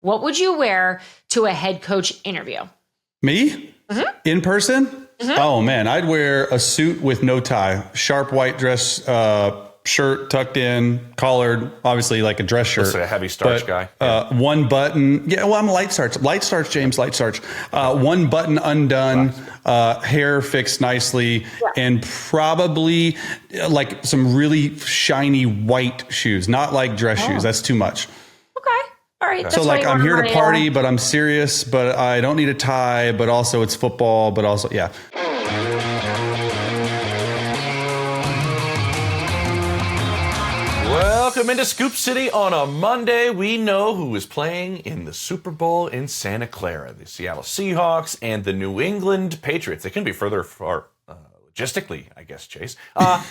What would you wear to a head coach interview? Me? In person? Oh, man. I'd wear a suit with no tie, sharp white dress shirt tucked in, collared, obviously like a dress shirt. Let's say a heavy starch guy. One button. Yeah, well, I'm a light starch. Light starch, James, light starch. One button undone, hair fixed nicely, and probably like some really shiny white shoes, not like dress shoes. That's too much. Okay. All right. So like I'm here to party, but I'm serious, but I don't need a tie, but also it's football, but also, yeah. Welcome into Scoop City on a Monday. We know who is playing in the Super Bowl in Santa Clara. The Seattle Seahawks and the New England Patriots. They couldn't be further apart logistically, I guess, Chase. I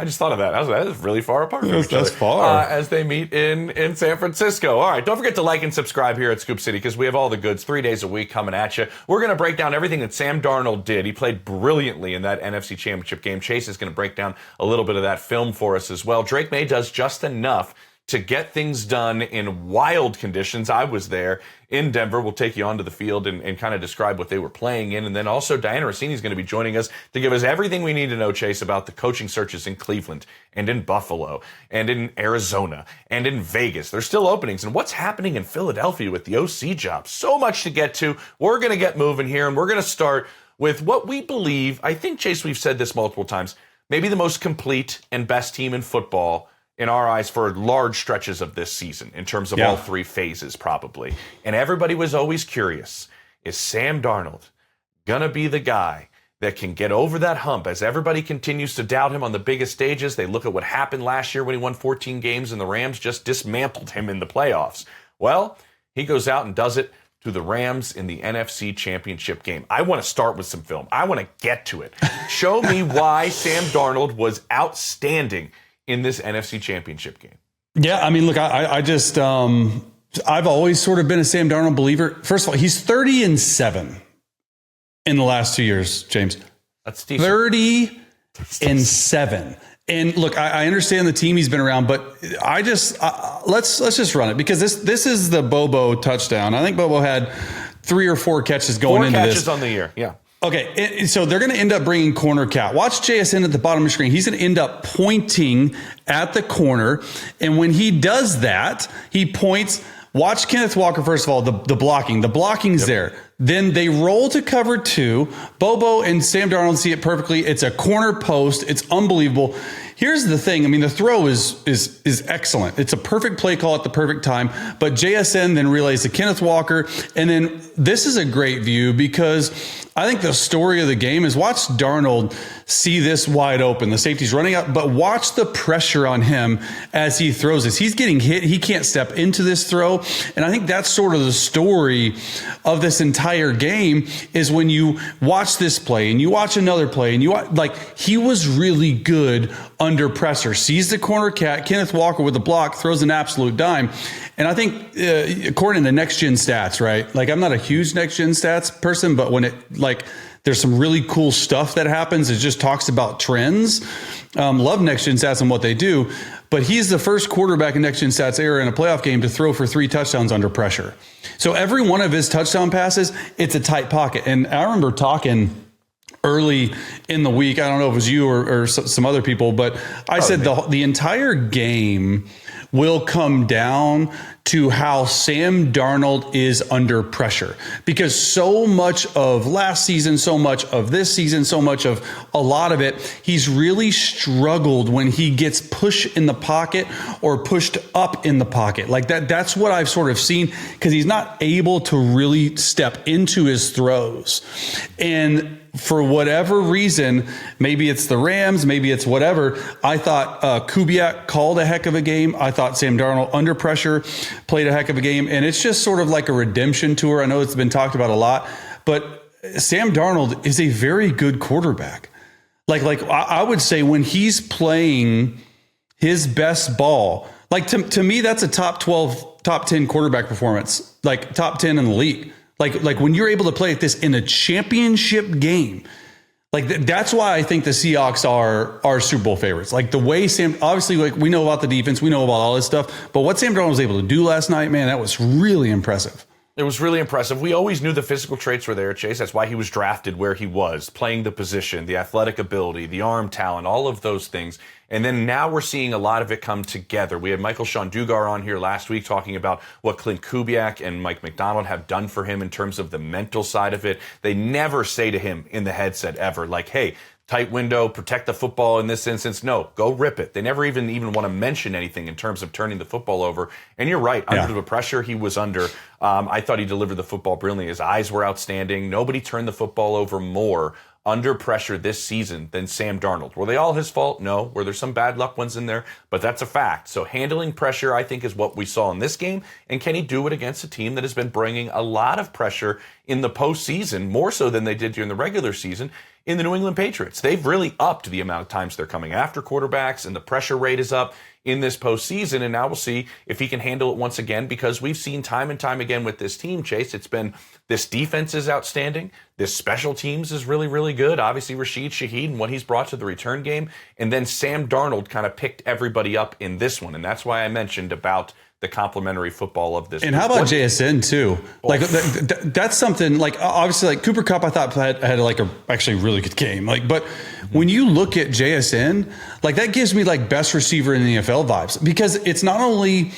just thought of that. That was really far apart from each other. That's far. As they meet in San Francisco. All right, don't forget to like and subscribe here at Scoop City because we have all the goods 3 days a week coming at you. We're going to break down everything that Sam Darnold did. He played brilliantly in that NFC Championship game. Chase is going to break down a little bit of that film for us as well. Drake Maye does just enough to get things done in wild conditions. I was there in Denver. We'll take you onto the field and kind of describe what they were playing in. And then also Dianna Russini is going to be joining us to give us everything we need to know, Chase, about the coaching searches in Cleveland and in Buffalo and in Arizona and in Vegas. There's still openings. And what's happening in Philadelphia with the OC job? So much to get to. We're going to get moving here, and we're going to start with what we believe, I think, Chase, we've said this multiple times, maybe the most complete and best team in football in our eyes for large stretches of this season in terms of all three phases probably. And everybody was always curious, is Sam Darnold going to be the guy that can get over that hump as everybody continues to doubt him on the biggest stages? They look at what happened last year when he won 14 games and the Rams just dismantled him in the playoffs. Well, he goes out and does it to the Rams in the NFC Championship game. I want to start with some film. I want to get to it. Show me why Sam Darnold was outstanding in this NFC Championship game. Yeah, I mean, look, I just, I've always sort of been a Sam Darnold believer. First of all, he's 30-7 in the last 2 years, James. That's decent. 30-7. And look, I understand the team he's been around, but I just, let's just run it because this is the Bobo touchdown. I think Bobo had 3 or 4 catches going into this. 4 catches on the year, yeah. Okay, so they're going to end up bringing corner cat. Watch JSN at the bottom of the screen. He's going to end up pointing at the corner. And when he does that, he points. Watch Kenneth Walker, first of all, the blocking. The blocking's there. Then they roll to cover 2. Bobo and Sam Darnold see it perfectly. It's a corner post. It's unbelievable. Here's the thing. I mean, the throw is excellent. It's a perfect play call at the perfect time. But JSN then relays to Kenneth Walker. And then this is a great view because I think the story of the game is watch Darnold see this wide open. The safety's running up, but watch the pressure on him as he throws this. He's getting hit. He can't step into this throw. And I think that's sort of the story of this entire game is when you watch this play and you watch another play and you watch, like he was really good under pressure. Sees the corner cat, Kenneth Walker with the block, throws an absolute dime. And I think according to next gen stats, right? Like I'm not a huge next gen stats person, but when it like there's some really cool stuff that happens. It just talks about trends. Love next gen stats and what they do, but he's the first quarterback in next gen stats era in a playoff game to throw for 3 touchdowns under pressure. So every one of his touchdown passes, it's a tight pocket. And I remember talking early in the week, I don't know if it was you or some other people, but I said the entire game will come down to how Sam Darnold is under pressure. Because so much of last season, so much of this season, so much of a lot of it, he's really struggled when he gets pushed in the pocket or pushed up in the pocket. Like that's what I've sort of seen because he's not able to really step into his throws. And for whatever reason, maybe it's the Rams, maybe it's whatever, I thought Kubiak called a heck of a game. I thought Sam Darnold under pressure played a heck of a game. And it's just sort of like a redemption tour. I know it's been talked about a lot, but Sam Darnold is a very good quarterback. Like I would say when he's playing his best ball, like to me, that's a top 12, top 10 quarterback performance, like top 10 in the league. Like when you're able to play at this in a championship game, Like that's why I think the Seahawks are Super Bowl favorites. Like the way obviously, like we know about the defense, we know about all this stuff, but what Sam Darnold was able to do last night, man, that was really impressive. It was really impressive. We always knew the physical traits were there, Chase. That's why he was drafted where he was, playing the position, the athletic ability, the arm talent, all of those things. And then now we're seeing a lot of it come together. We had Michael Sean Dugar on here last week talking about what Clint Kubiak and Mike McDonald have done for him in terms of the mental side of it. They never say to him in the headset ever, like, hey, tight window, protect the football in this instance. No, go rip it. They never even want to mention anything in terms of turning the football over. And you're right, under the pressure he was under, I thought he delivered the football brilliantly. His eyes were outstanding. Nobody turned the football over more under pressure this season than Sam Darnold. Were they all his fault? No. Were there some bad luck ones in there? But that's a fact. So handling pressure, I think, is what we saw in this game. And can he do it against a team that has been bringing a lot of pressure in the postseason, more so than they did during the regular season, in the New England Patriots? They've really upped the amount of times they're coming after quarterbacks, and the pressure rate is up in this postseason. And now we'll see if he can handle it once again, because we've seen time and time again with this team, Chase, it's been this defense is outstanding. This special teams is really, really good. Obviously, Rashid Shaheed and what he's brought to the return game. And then Sam Darnold kind of picked everybody up in this one. And that's why I mentioned about the complementary football of this. And how about JSN too? Like that's something like obviously like Cooper Kupp, I thought had like a actually really good game. Like, but when you look at JSN, like that gives me like best receiver in the NFL vibes, because it's not only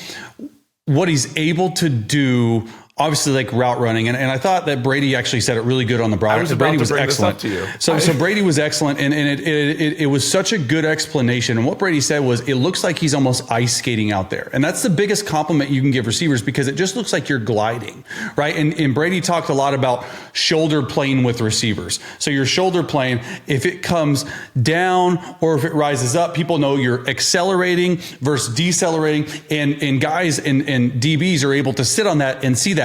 what he's able to do, obviously like route running. And I thought that Brady actually said it really good on the broadcast. Brady was excellent. So Brady was excellent. And it was such a good explanation. And what Brady said was, it looks like he's almost ice skating out there. And that's the biggest compliment you can give receivers, because it just looks like you're gliding, right? And Brady talked a lot about shoulder playing with receivers. So your shoulder playing, if it comes down or if it rises up, people know you're accelerating versus decelerating. And guys and DBs are able to sit on that and see that.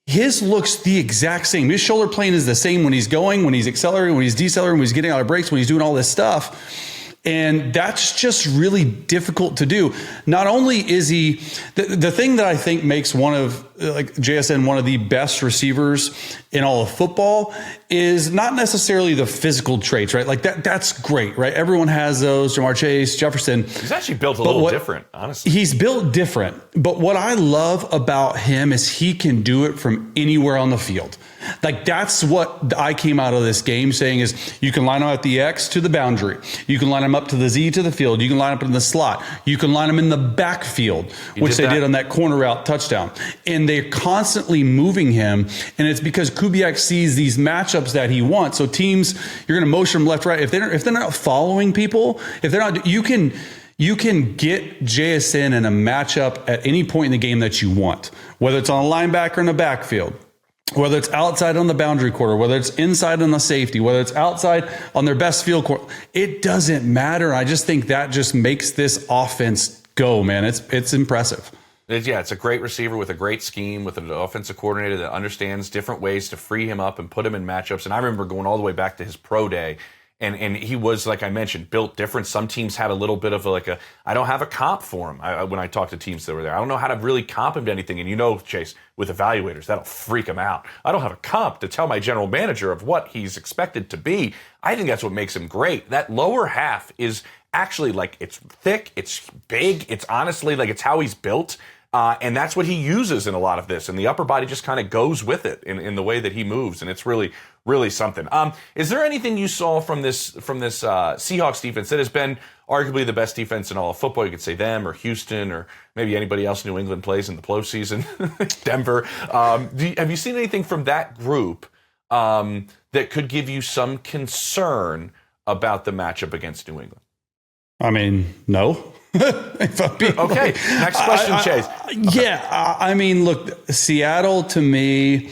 His looks the exact same. His shoulder plane is the same when he's going, when he's accelerating, when he's decelerating, when he's getting out of brakes, when he's doing all this stuff. And that's just really difficult to do. Not only is he the thing that I think makes one of like JSN one of the best receivers in all of football is not necessarily the physical traits, right? Like that's great, right? Everyone has those. Jamar Chase, Jefferson. He's actually built a little different, honestly. He's built different. But what I love about him is he can do it from anywhere on the field. Like that's what I came out of this game saying is you can line them at the X to the boundary. You can line them up to the Z to the field. You can line up in the slot. You can line them in the backfield, which they did on that corner route touchdown. And they're constantly moving him. And it's because Kubiak sees these matchups that he wants. So teams, you're going to motion them left, right. If they're not following people, if they're not, you can get JSN in a matchup at any point in the game that you want, whether it's on a linebacker in the backfield, whether it's outside on the boundary quarter, whether it's inside on the safety, whether it's outside on their best field quarter, it doesn't matter. I just think that just makes this offense go, man. It's impressive. It's a great receiver with a great scheme, with an offensive coordinator that understands different ways to free him up and put him in matchups. And I remember going all the way back to his pro day. And he was, like I mentioned, built different. Some teams had a little bit of I don't have a comp for him when I talked to teams that were there. I don't know how to really comp him to anything. And you know, Chase, with evaluators, that'll freak him out. I don't have a comp to tell my general manager of what he's expected to be. I think that's what makes him great. That lower half is actually like, it's thick, it's big, it's honestly like it's how he's built. And that's what he uses in a lot of this. And the upper body just kind of goes with it in the way that he moves. And it's really, really something. Is there anything you saw from this Seahawks defense that has been arguably the best defense in all of football? You could say them or Houston or maybe anybody else New England plays in the postseason, Denver. Have you seen anything from that group that could give you some concern about the matchup against New England? I mean, no. Okay, next question, Chase. I mean, look, Seattle to me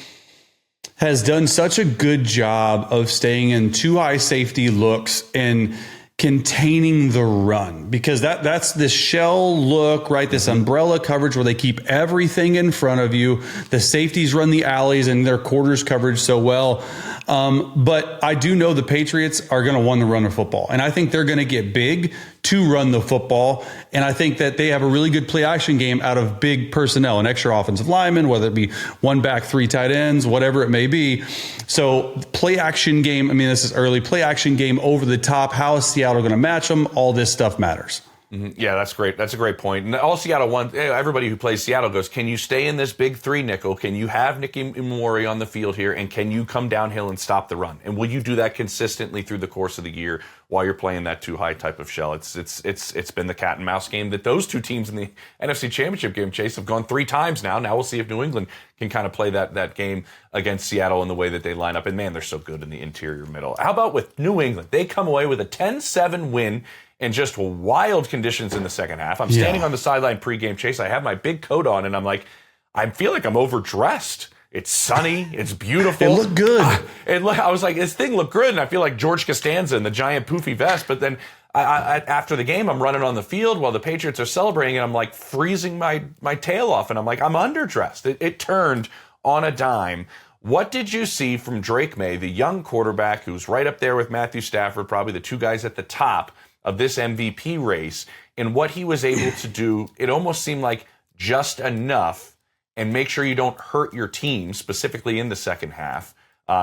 has done such a good job of staying in two high safety looks and containing the run, because that's this shell look, right? This umbrella coverage where they keep everything in front of you. The safeties run the alleys and their quarters coverage so well. But I do know the Patriots are going to want to run the football. And I think they're going to get big to run the football. And I think that they have a really good play action game out of big personnel, an extra offensive lineman, whether it be one back, three tight ends, whatever it may be. So play action game, I mean, this is early, play action game over the top. How is Seattle going to match them? All this stuff matters. Yeah, that's great. That's a great point. And all Seattle wants, everybody who plays Seattle goes, can you stay in this big three nickel? Can you have Nicky Imori on the field here? And can you come downhill and stop the run? And will you do that consistently through the course of the year while you're playing that too high type of shell? It's been the cat and mouse game that those two teams in the NFC Championship game, Chase, have gone 3 times now. Now we'll see if New England can kind of play that game against Seattle in the way that they line up. And man, they're so good in the interior middle. How about with New England? They come away with a 10-7 win in just wild conditions in the second half. I'm standing on the sideline pregame, Chase. I have my big coat on, and I'm like, I feel like I'm overdressed. It's sunny. It's beautiful. It looked good. I was like, this thing looked good, and I feel like George Costanza in the giant poofy vest. But then after the game, I'm running on the field while the Patriots are celebrating, and I'm like freezing my tail off, and I'm like, I'm underdressed. It turned on a dime. What did you see from Drake Maye, the young quarterback who's right up there with Matthew Stafford, probably the two guys at the top of this MVP race, and what he was able to do? It almost seemed like just enough and make sure you don't hurt your team, specifically in the second half.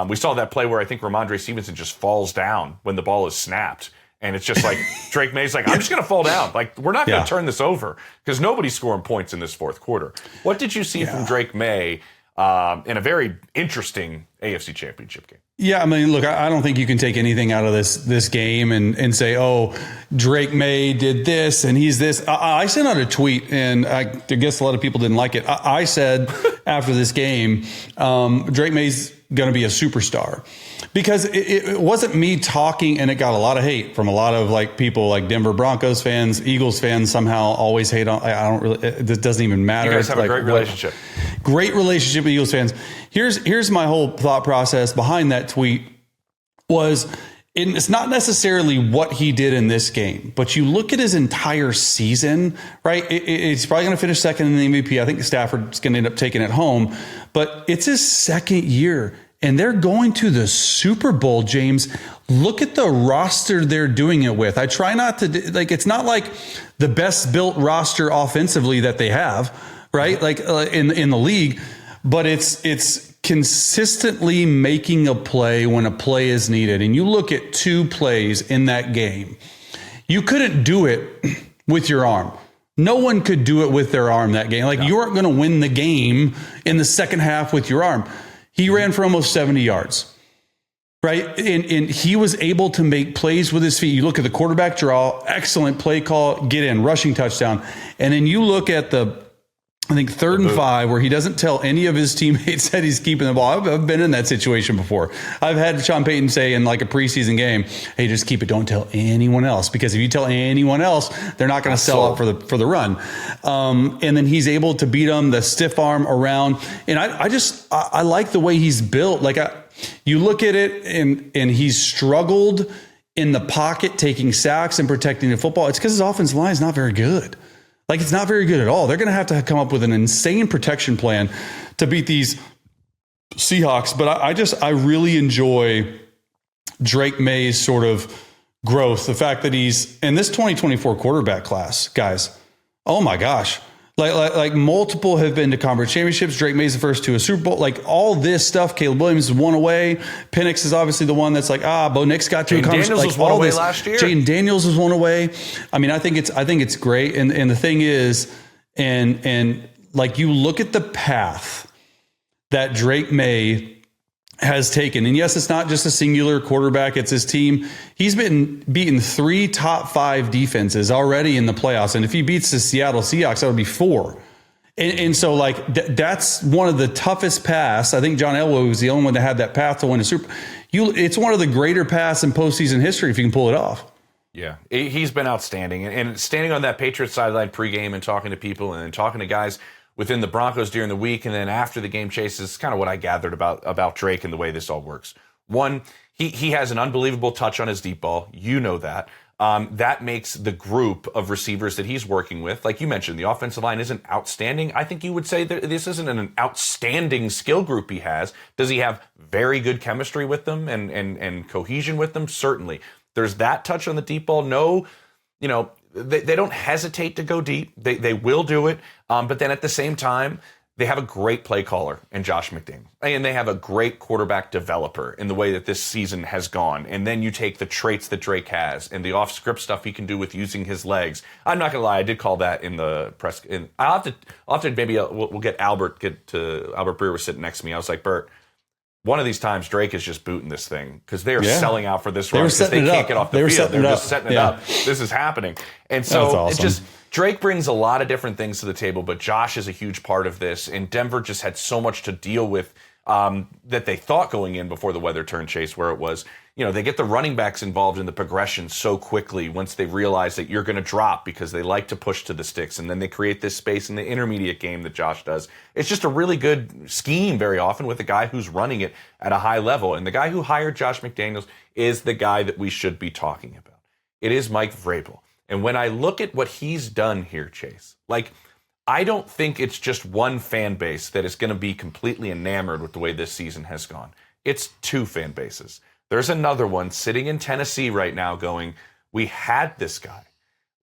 We saw that play where I think Ramondre Stevenson just falls down when the ball is snapped. And it's just like, Drake Maye's like, I'm just going to fall down. Like, we're not going to turn this over because nobody's scoring points in this fourth quarter. What did you see from Drake Maye in a very interesting AFC Championship game? Yeah, I mean, look, I don't think you can take anything out of this game and say, oh, Drake Maye did this and he's this. I sent out a tweet, and I guess a lot of people didn't like it. I said after this game, Drake Maye's going to be a superstar. Because it wasn't me talking, and it got a lot of hate from a lot of like people like Denver Broncos fans, Eagles fans somehow always hate on. I don't really. This doesn't even matter. You guys have like, a great relationship. Great relationship with Eagles fans. Here's my whole thought process behind that tweet was. It's not necessarily what he did in this game, but you look at his entire season, right? It's probably going to finish second in the MVP. I think Stafford's going to end up taking it home, but it's his second year. And they're going to the Super Bowl, James. Look at the roster they're doing it with. I try not to, like, it's not like the best built roster offensively that they have, right? Like in the league, but it's consistently making a play when a play is needed. And you look at 2 plays in that game. You couldn't do it with your arm. No one could do it with their arm that game. Like, you aren't going to win the game in the second half with your arm. He ran for almost 70 yards, right? And he was able to make plays with his feet. You look at the quarterback draw, excellent play call, get in, rushing touchdown. And then you look at I think 3rd and 5, where he doesn't tell any of his teammates that he's keeping the ball. I've been in that situation before. I've had Sean Payton say in like a preseason game, hey, just keep it. Don't tell anyone else. Because if you tell anyone else, they're not going to sell out for the run. And then he's able to beat them, the stiff arm around. And I like the way he's built. Like, you look at it and he's struggled in the pocket, taking sacks and protecting the football. It's because his offensive line is not very good. Like, it's not very good at all. They're going to have to come up with an insane protection plan to beat these Seahawks. But I really enjoy Drake Maye's sort of growth. The fact that he's in this 2024 quarterback class, guys. Oh my gosh. Like multiple have been to conference championships. Drake Maye's the first to a Super Bowl. Like, all this stuff. Caleb Williams is one away. Penix is obviously the one that's like, Bo Nix got to a conference. Daniels was one away last year. Jaden Daniels was one away. I mean, I think it's great. And the thing is, and like, you look at the path that Drake Maye has taken. And yes, it's not just a singular quarterback, it's his team. He's been beaten 3 top 5 defenses already in the playoffs. And if he beats the Seattle Seahawks, that would be 4. And so, like, that's one of the toughest paths. I think John Elway was the only one that had that path to win a Super. It's one of the greater paths in postseason history if you can pull it off. Yeah, he's been outstanding. And standing on that Patriots sideline pregame and talking to people and talking to guys within the Broncos during the week, and then after the game, Chase, is kind of what I gathered about Drake and the way this all works. One, he has an unbelievable touch on his deep ball. You know that. That makes the group of receivers that he's working with, like you mentioned, the offensive line isn't outstanding. I think you would say that this isn't an outstanding skill group he has. Does he have very good chemistry with them and cohesion with them? Certainly. There's that touch on the deep ball. No they don't hesitate to go deep. They will do it. But then at the same time, they have a great play caller in Josh McDaniels. And they have a great quarterback developer in the way that this season has gone. And then you take the traits that Drake has and the off-script stuff he can do with using his legs. I'm not going to lie, I did call that in the press. I'll have to maybe we'll get Albert Breer was sitting next to me. I was like, Bert, one of these times Drake is just booting this thing because they are selling out for this run because they can't get off the field. They're just setting it up. This is happening. And so awesome. Drake brings a lot of different things to the table, but Josh is a huge part of this. And Denver just had so much to deal with that they thought going in before the weather turned, Chase, where it was, they get the running backs involved in the progression so quickly once they realize that you're going to drop because they like to push to the sticks. And then they create this space in the intermediate game that Josh does. It's just a really good scheme very often with a guy who's running it at a high level. And the guy who hired Josh McDaniels is the guy that we should be talking about. It is Mike Vrabel. And when I look at what he's done here, Chase, I don't think it's just one fan base that is going to be completely enamored with the way this season has gone. It's two fan bases. There's another one sitting in Tennessee right now going, we had this guy.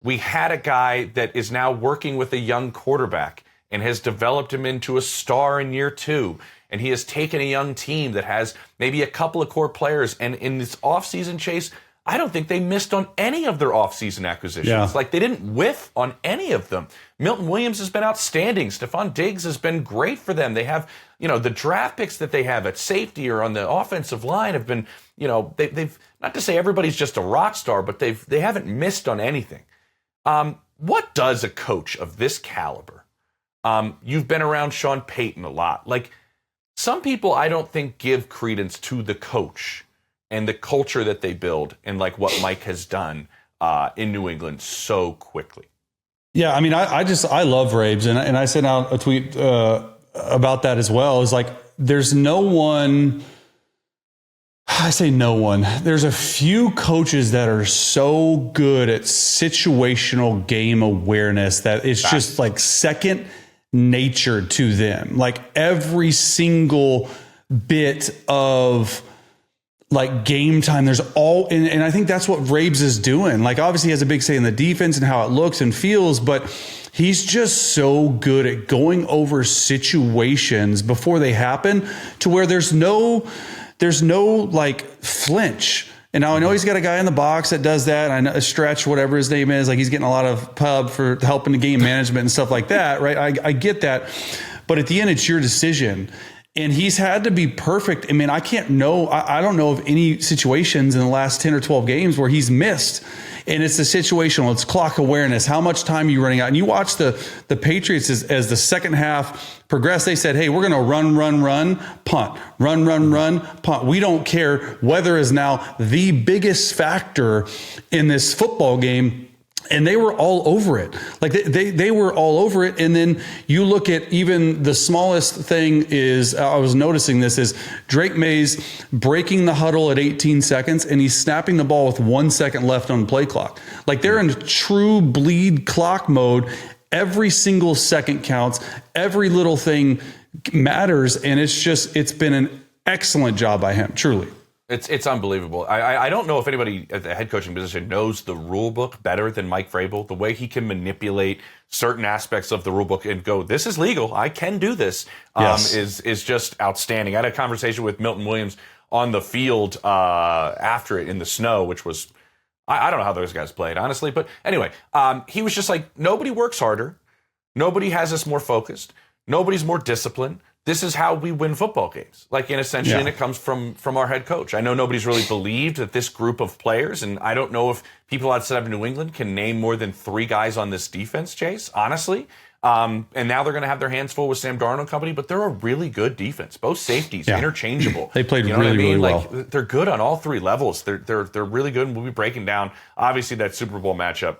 We had a guy that is now working with a young quarterback and has developed him into a star in year 2. And he has taken a young team that has maybe a couple of core players. And in this offseason, Chase, I don't think they missed on any of their offseason acquisitions. Yeah. They didn't whiff on any of them. Milton Williams has been outstanding. Stephon Diggs has been great for them. They have, the draft picks that they have at safety or on the offensive line have been, they've not to say everybody's just a rock star, but they haven't missed on anything. What does a coach of this caliber? You've been around Sean Payton a lot. Some people I don't think give credence to the coach and the culture that they build and what Mike has done in New England so quickly. Yeah, I mean, I love Rabes, and I sent out a tweet about that as well. It's there's no one, I say no one, there's a few coaches that are so good at situational game awareness that it's just second nature to them. Every single bit of game time, there's and I think that's what Rabes is doing. Obviously he has a big say in the defense and how it looks and feels, but he's just so good at going over situations before they happen to where there's no flinch. And now I know he's got a guy in the box that does that. I know a Stretch, whatever his name is, he's getting a lot of pub for helping the game management and stuff like that, right? I get that. But at the end, it's your decision. And he's had to be perfect. I mean, I don't know of any situations in the last 10 or 12 games where he's missed. And it's the situational, it's clock awareness. How much time are you running out? And you watch the Patriots as the second half progressed. They said, hey, we're going to run, punt, run, punt. We don't care. Weather is now the biggest factor in this football game. And they were all over it. They were all over it. And then you look at even the smallest thing is, I was noticing this, is Drake Maye's breaking the huddle at 18 seconds and he's snapping the ball with 1 second left on the play clock. They're in true bleed clock mode. Every single second counts. Every little thing matters. And it's been an excellent job by him, truly. It's unbelievable. I don't know if anybody at the head coaching position knows the rule book better than Mike Vrabel. The way he can manipulate certain aspects of the rule book and go, this is legal, I can do this, is just outstanding. I had a conversation with Milton Williams on the field after it in the snow, which was, I don't know how those guys played, honestly. But anyway, he was just nobody works harder. Nobody has us more focused. Nobody's more disciplined. This is how we win football games. And it comes from our head coach. I know nobody's really believed that this group of players, and I don't know if people outside of New England can name more than 3 guys on this defense, Chase, honestly. And now they're going to have their hands full with Sam Darnold and company, but they're a really good defense. Both safeties, interchangeable. They played really well. They're good on all 3 levels. They're really good, and we'll be breaking down, obviously, that Super Bowl matchup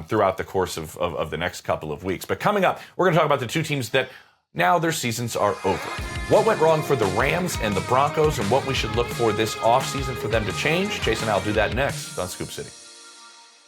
throughout the course of the next couple of weeks. But coming up, we're going to talk about the 2 teams that now their seasons are over. What went wrong for the Rams and the Broncos and what we should look for this offseason for them to change? Chase and I will do that next on Scoop City.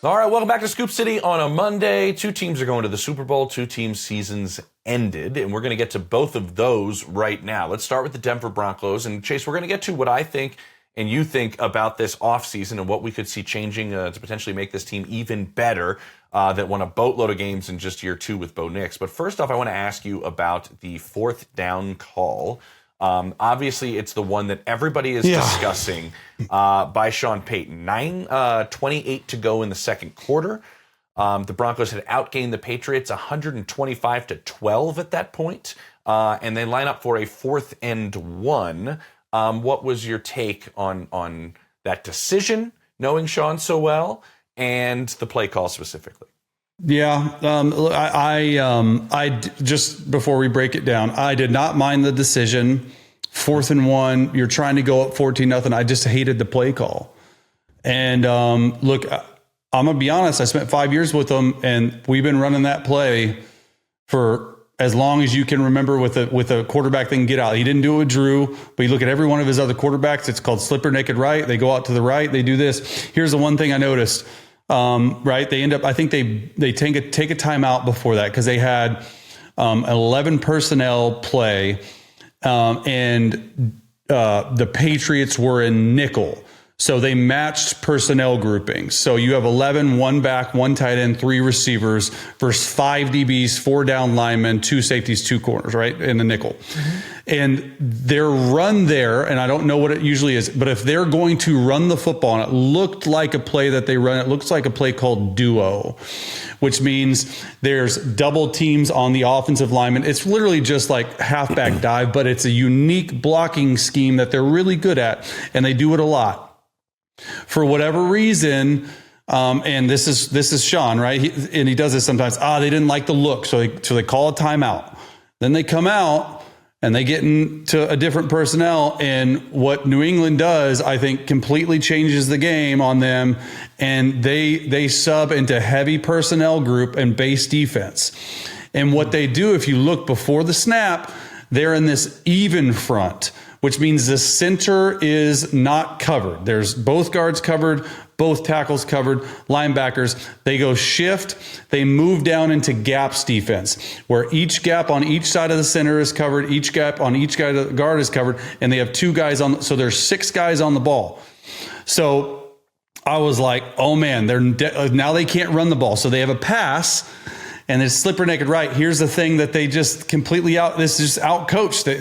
All right, welcome back to Scoop City on a Monday. 2 teams are going to the Super Bowl. 2 teams' seasons ended, and we're going to get to both of those right now. Let's start with the Denver Broncos. And Chase, we're going to get to what I think and you think about this offseason and what we could see changing to potentially make this team even better, that won a boatload of games in just year 2 with Bo Nix. But first off, I want to ask you about the 4th down call. Obviously, it's the one that everybody is discussing by Sean Payton. 9:28 to go in the second quarter. The Broncos had outgained the Patriots 125-12 at that point, and they line up for a 4th and 1. What was your take on that decision, knowing Sean so well, and the play call specifically? Yeah, I just before we break it down, I did not mind the decision. 4th and 1, you're trying to go up 14-0. I just hated the play call. And look, I'm gonna be honest. I spent 5 years with them, and we've been running that play for as long as you can remember with a quarterback that can get out. He didn't do it with Drew, but you look at every one of his other quarterbacks. It's called slipper naked right. They go out to the right. They do this. Here's the one thing I noticed. Right, they end up. I think they take a timeout before that because they had 11 personnel play, and the Patriots were in nickel. So they matched personnel groupings. So you have 11, 1 back, 1 tight end, 3 receivers versus 5 DBs, 4 down linemen, 2 safeties, 2 corners, right, in the nickel. Mm-hmm. And their run there, and I don't know what it usually is, but if they're going to run the football, and it looked like a play that they run, it looks like a play called duo, which means there's double teams on the offensive lineman. It's literally just like halfback dive, but it's a unique blocking scheme that they're really good at, and they do it a lot. For whatever reason, and this is Sean, right? He does this sometimes. They didn't like the look, so they call a timeout. Then they come out and they get into a different personnel, and what New England does, I think, completely changes the game on them, and they sub into heavy personnel group and base defense. And what they do, if you look before the snap, they're in this even front, which means the center is not covered. There's both guards covered, both tackles covered, linebackers. They go shift. They move down into gaps defense, where each gap on each side of the center is covered, each gap on each guard is covered, and they have 2 guys on. So there's 6 guys on the ball. So I was like, oh man, now they can't run the ball. So they have a pass. And it's slipper naked right. Here's the thing that they just completely this is just out coached. They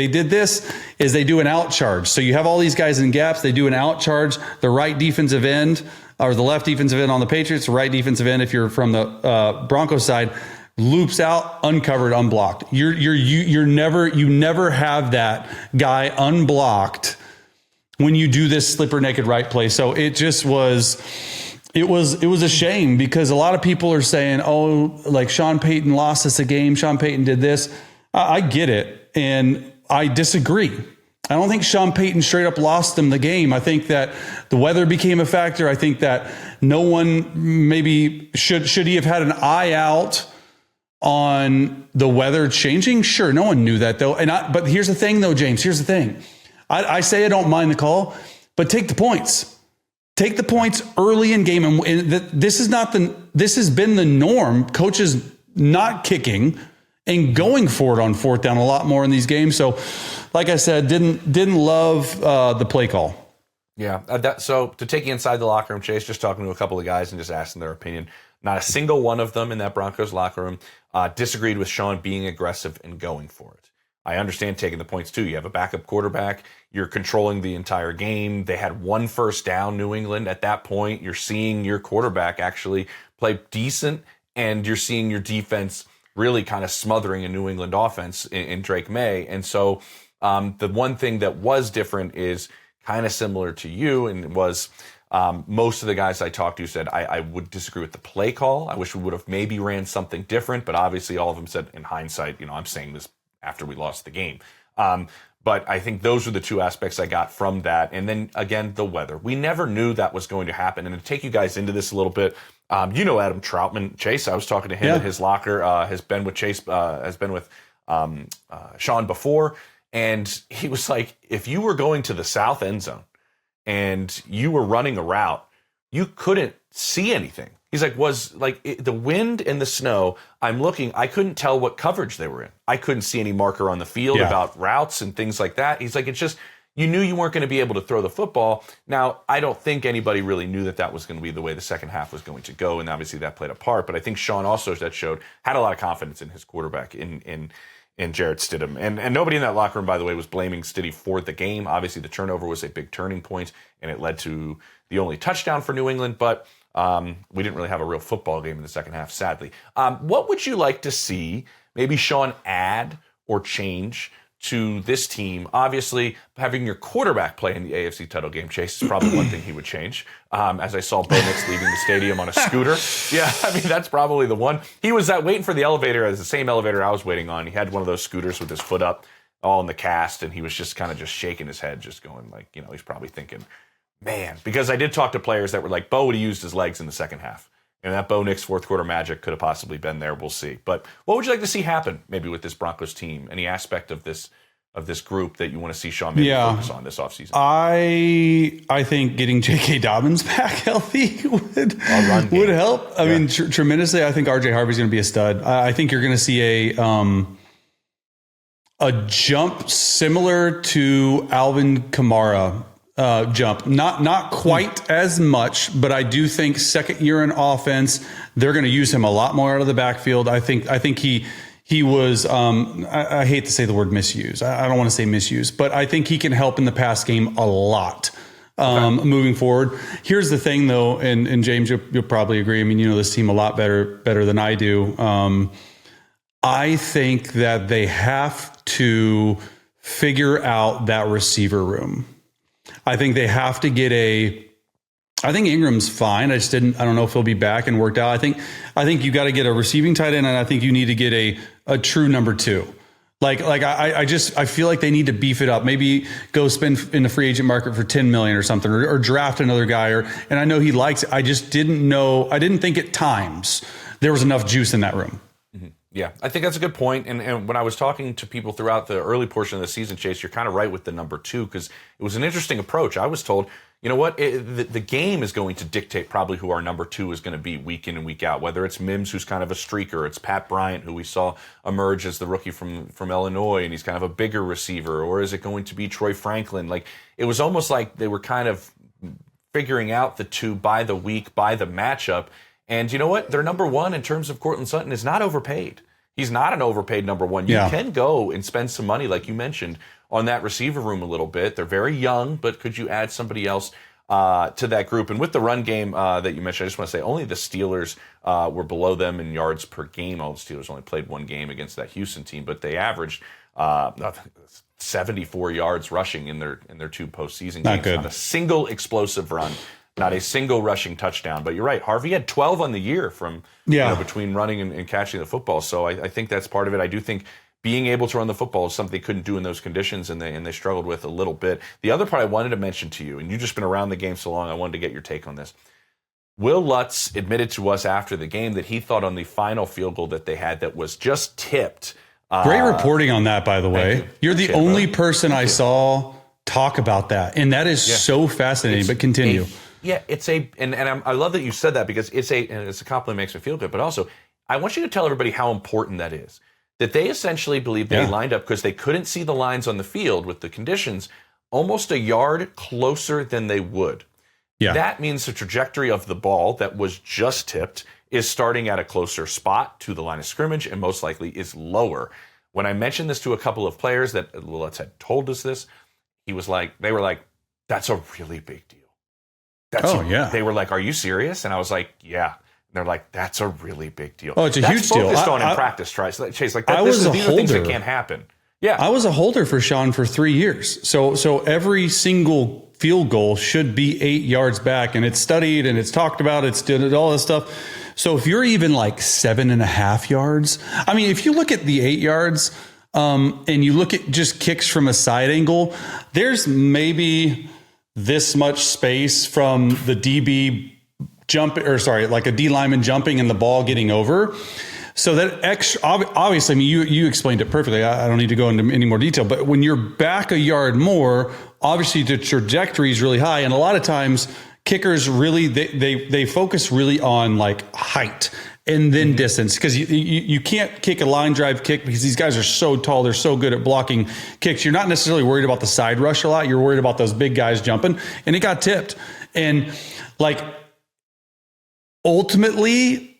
did this is they do an out charge. So you have all these guys in gaps. They do an out charge. The right defensive end or the left defensive end on the Patriots, the right defensive end, if you're from the Broncos side, loops out, uncovered, unblocked. You never have that guy unblocked when you do this slipper naked right play. So it just was. It was a shame because a lot of people are saying, oh, like Sean Payton lost us a game. Sean Payton did this. I get it. And I disagree. I don't think Sean Payton straight up lost them the game. I think that the weather became a factor. I think that no one maybe should he have had an eye out on the weather changing? Sure. No one knew that though. But here's the thing though, James, here's the thing. I say I don't mind the call, but take the points. Take the points early in game, and this has been the norm. Coaches not kicking and going for it on 4th down a lot more in these games. So, like I said, didn't love the play call. Yeah. So to take you inside the locker room, Chase, just talking to a couple of guys and just asking their opinion. Not a single one of them in that Broncos locker room disagreed with Sean being aggressive and going for it. I understand taking the points too. You have a backup quarterback. You're controlling the entire game. They had 1 first down, New England. At that point, you're seeing your quarterback actually play decent, and you're seeing your defense really kind of smothering a New England offense in Drake Maye. And so the one thing that was different is kind of similar to you, and it was most of the guys I talked to said I would disagree with the play call. I wish we would have maybe ran something different, but obviously all of them said in hindsight, I'm saying this after we lost the game. But I think those are the 2 aspects I got from that. And then again, the weather. We never knew that was going to happen. And to take you guys into this a little bit, Adam Troutman, Chase, I was talking to him at his locker, has been with Chase, has been with Sean before. And he was like, if you were going to the south end zone and you were running a route, you couldn't see anything. He's like, the wind and the snow, I'm looking, I couldn't tell what coverage they were in. I couldn't see any marker on the field about routes and things like that. He's like, it's just, you knew you weren't going to be able to throw the football. Now, I don't think anybody really knew that was going to be the way the second half was going to go, and obviously that played a part. But I think Sean also, that showed, had a lot of confidence in his quarterback, in Jarrett Stidham. And nobody in that locker room, by the way, was blaming Stiddy for the game. Obviously, the turnover was a big turning point, and it led to the only touchdown for New England. But we didn't really have a real football game in the second half, sadly. What would you like to see maybe Sean add or change to this team? Obviously, having your quarterback play in the AFC title game, Chase, is probably one thing he would change. As I saw Bo Nix leaving the stadium on a scooter. Yeah, I mean, that's probably the one. He was waiting for the elevator, as the same elevator I was waiting on. He had one of those scooters with his foot up, all in the cast, and he was just kind of just shaking his head, just going like, he's probably thinking, man. Because I did talk to players that were like, Bo would have used his legs in the second half. And that Bo Nix fourth quarter magic could have possibly been there. We'll see. But what would you like to see happen maybe with this Broncos team? Any aspect of this group that you want to see Sean maybe focus on this offseason? I think getting J.K. Dobbins back healthy would help. I mean, tremendously. I think R.J. Harvey's going to be a stud. I think you're going to see a jump similar to Alvin Kamara jump. Not quite as much, but I do think second year in offense, they're going to use him a lot more out of the backfield. I think he was, I hate to say the word misuse. I don't want to say misuse, but I think he can help in the pass game a lot moving forward. Here's the thing, though, and James, you'll probably agree. I mean, this team a lot better than I do. I think that they have to figure out that receiver room. I think they have to get I think Ingram's fine. I don't know if he'll be back and worked out. I think you got to get a receiving tight end, and I think you need to get a true number two. I feel like they need to beef it up. Maybe go spend in the free agent market for $10 million or something, or draft another guy. And I know he likes it. I just didn't think at times there was enough juice in that room. Mm-hmm. Yeah, I think that's a good point. And when I was talking to people throughout the early portion of the season, Chase, you're kind of right with the number two, because it was an interesting approach. I was told, you know what, the game is going to dictate probably who our number two is going to be week in and week out, whether it's Mims, who's kind of a streaker, it's Pat Bryant, who we saw emerge as the rookie from Illinois, and he's kind of a bigger receiver, or is it going to be Troy Franklin? Like, it was almost like they were kind of figuring out the two by the week, by the matchup. And you know what? Their number one in terms of Courtland Sutton is not overpaid. He's not an overpaid number one. You can go and spend some money, like you mentioned, on that receiver room a little bit. They're very young, but could you add somebody else to that group? And with the run game that you mentioned, I just want to say only the Steelers were below them in yards per game. All the Steelers only played one game against that Houston team, but they averaged 74 yards rushing in their two postseason games. Not a single explosive run. Not a single rushing touchdown. But you're right. Harvey had 12 on the year from between running and catching the football. So I think that's part of it. I do think being able to run the football is something they couldn't do in those conditions, and they struggled with a little bit. The other part I wanted to mention to you, and you've just been around the game so long, I wanted to get your take on this. Will Lutz admitted to us after the game that he thought on the final field goal that they had that was just tipped. Great reporting on that, by the way. You're the only person I saw talk about that, and that is so fascinating. But continue. I love that you said that, because it's a compliment, makes me feel good. But also, I want you to tell everybody how important that is. That they essentially believe they lined up because they couldn't see the lines on the field with the conditions almost a yard closer than they would. Yeah. That means the trajectory of the ball that was just tipped is starting at a closer spot to the line of scrimmage, and most likely is lower. When I mentioned this to a couple of players that Lutz had told us this, they were like, that's a really big deal. They were like, are you serious? And I was like, yeah. And they're like, that's a really big deal. Oh, it's a huge deal. Focused on in practice, tries. Chase, like that, these are things that can't happen. Yeah. I was a holder for Sean for 3 years. So every single field goal should be 8 yards back, and it's studied and it's talked about, it's did all this stuff. So if you're even like 7.5 yards, I mean, if you look at the 8 yards, and you look at just kicks from a side angle, there's maybe this much space from the DB like a D lineman jumping and the ball getting over. So that extra, obviously, I mean, you explained it perfectly. I don't need to go into any more detail, but when you're back a yard more, obviously the trajectory is really high. And a lot of times kickers really, they focus really on like height and then distance, because you can't kick a line drive kick because these guys are so tall. They're so good at blocking kicks. You're not necessarily worried about the side rush a lot. You're worried about those big guys jumping, and it got tipped. And like, ultimately,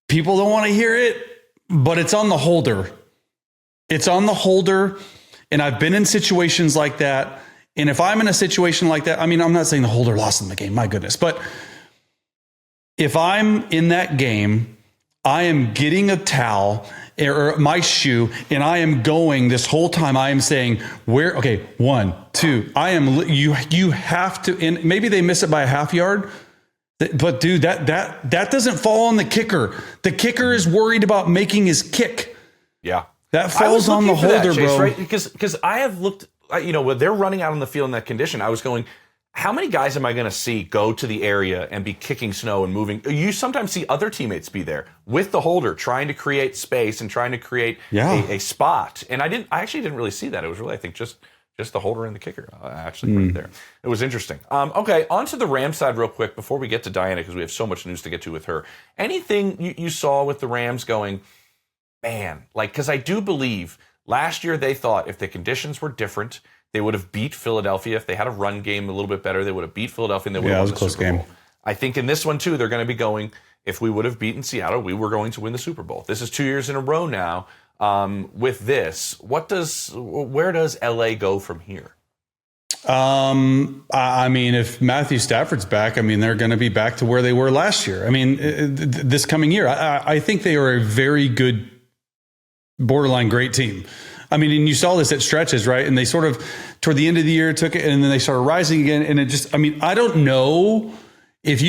people don't want to hear it, but it's on the holder. It's on the holder. And I've been in situations like that. And if I'm in a situation like that, I mean, I'm not saying the holder lost in the game, my goodness, but if I'm in that game, I am getting a towel or my shoe, and I am going this whole time. I am saying, okay, 1, 2, you have to, and maybe they miss it by a half yard, but dude, that doesn't fall on the kicker. The kicker is worried about making his kick. Yeah. That falls on the holder, Chase, bro. Right? Because I have looked, when they're running out on the field in that condition, I was going, how many guys am I going to see go to the area and be kicking snow and moving? You sometimes see other teammates be there with the holder, trying to create space and trying to create a spot. And I actually didn't really see that. It was really, I think, just the holder and the kicker actually right there. It was interesting. Okay, on to the Rams side real quick before we get to Dianna, because we have so much news to get to with her. Anything you saw with the Rams going, man, because I do believe last year they thought if the conditions were different, they would have beat Philadelphia. If they had a run game a little bit better, they would have beat Philadelphia and they would have won the Super Bowl. I think in this one, too, they're going to be going, if we would have beaten Seattle, we were going to win the Super Bowl. This is 2 years in a row now. With this, where does LA go from here? I mean, if Matthew Stafford's back, I mean, they're going to be back to where they were last year. I mean, this coming year, I think they are a very good, borderline great team. I mean, and you saw this at stretches, right? And they sort of, toward the end of the year, took it, and then they started rising again. And it just, I mean, I don't know if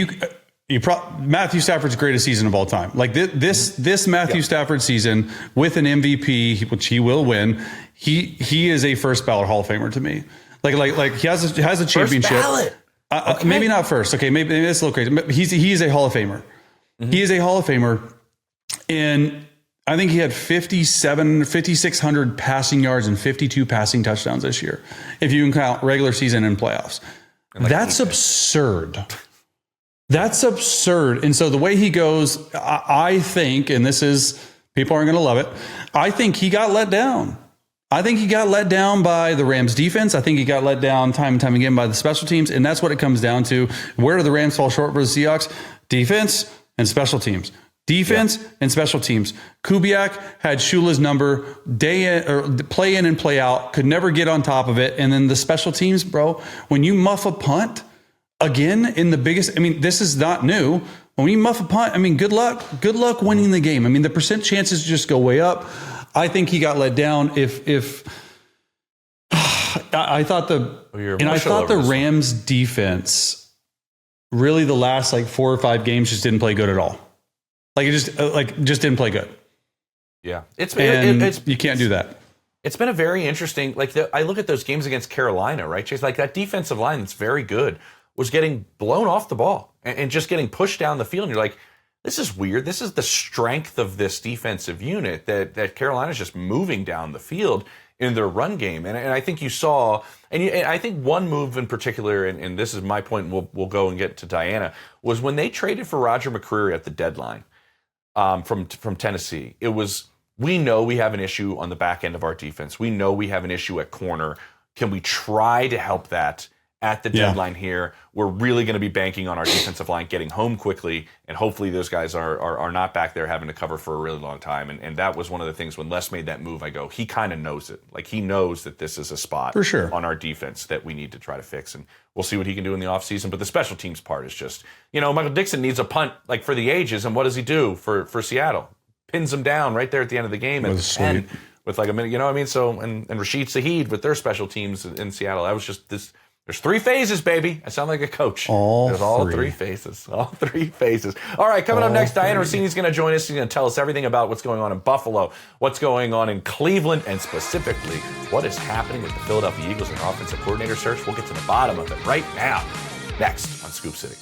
Matthew Stafford's greatest season of all time. Like this Matthew Stafford season with an MVP, which he will win, he is a first ballot Hall of Famer to me. Like he has a championship. First ballot. Okay. Maybe not first. Okay, maybe that's a little crazy. But he's a Hall of Famer. Mm-hmm. He is a Hall of Famer, and I think he had 5,600 passing yards and 52 passing touchdowns this year, if you can count regular season and playoffs. That's absurd. That's absurd. And so the way he goes, I think, and this is, people aren't going to love it, I think he got let down. I think he got let down by the Rams defense. I think he got let down time and time again by the special teams. And that's what it comes down to. Where do the Rams fall short for the Seahawks? Defense and special teams. Defense and special teams. Kubiak had Shula's number play in and play out, could never get on top of it. And then the special teams, bro, when you muff a punt again in the biggest, I mean, this is not new. When you muff a punt, I mean, good luck winning the game. I mean, the percent chances just go way up. I think he got let down. If I thought the Rams defense really the last 4 or 5 games just didn't play good at all. It just didn't play good. Yeah, you can't do that. It's been a very interesting. I look at those games against Carolina, right, Chase? That defensive line that's very good was getting blown off the ball and just getting pushed down the field. And you're like, this is weird. This is the strength of this defensive unit that Carolina's just moving down the field in their run game. And I think you saw, and I think one move in particular, and this is my point, we'll go and get to Dianna, was when they traded for Roger McCreary at the deadline. From Tennessee. It was, we know we have an issue on the back end of our defense. We know we have an issue at corner. Can we try to help that at the deadline here? We're really going to be banking on our defensive line getting home quickly, and hopefully those guys are not back there having to cover for a really long time. And that was one of the things when Les made that move, I go, he kind of knows it. He knows that this is a spot for sure on our defense that we need to try to fix. And we'll see what he can do in the offseason. But the special teams part is just, Michael Dixon needs a punt for the ages. And what does he do for Seattle? Pins him down right there at the end of the game at the 10 with a minute. You know what I mean? So, and Rashid Shaheed with their special teams in Seattle. That was just this. There's 3 phases, baby. I sound like a coach. There's all 3 phases. All 3 phases. All right, coming up next, Dianna Russini is going to join us. She's going to tell us everything about what's going on in Buffalo, what's going on in Cleveland, and specifically what is happening with the Philadelphia Eagles and offensive coordinator search. We'll get to the bottom of it right now. Next on Scoop City.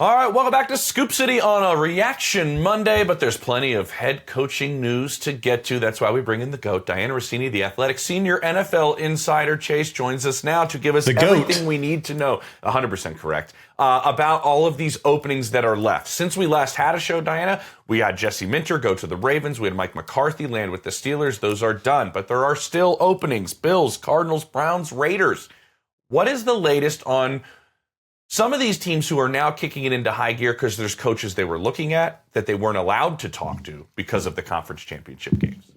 All right, welcome back to Scoop City on a Reaction Monday, but there's plenty of head coaching news to get to. That's why we bring in the GOAT, Dianna Russini, the Athletic Senior NFL Insider. Chase joins us now to give us everything we need to know, 100% correct, about all of these openings that are left. Since we last had a show, Dianna, we had Jesse Minter go to the Ravens. We had Mike McCarthy land with the Steelers. Those are done, but there are still openings. Bills, Cardinals, Browns, Raiders. What is the latest on some of these teams who are now kicking it into high gear because there's coaches they were looking at that they weren't allowed to talk to because of the conference championship games?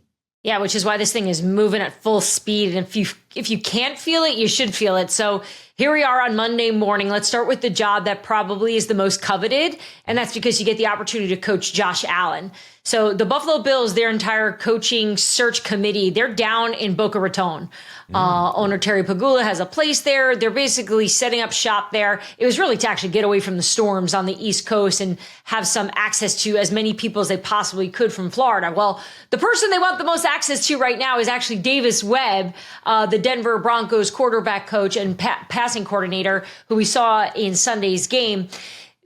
Yeah, which is why this thing is moving at full speed. And if you can't feel it, you should feel it. So here we are on Monday morning. Let's start with the job that probably is the most coveted, and that's because you get the opportunity to coach Josh Allen. So the Buffalo Bills, their entire coaching search committee, they're down in Boca Raton. Owner Terry Pagula has a place there. They're basically setting up shop there. It was really to actually get away from the storms on the East Coast and have some access to as many people as they possibly could from Florida. Well, the person they want the most access to right now is actually Davis Webb, the Denver Broncos quarterback coach and passing coordinator who we saw in Sunday's game.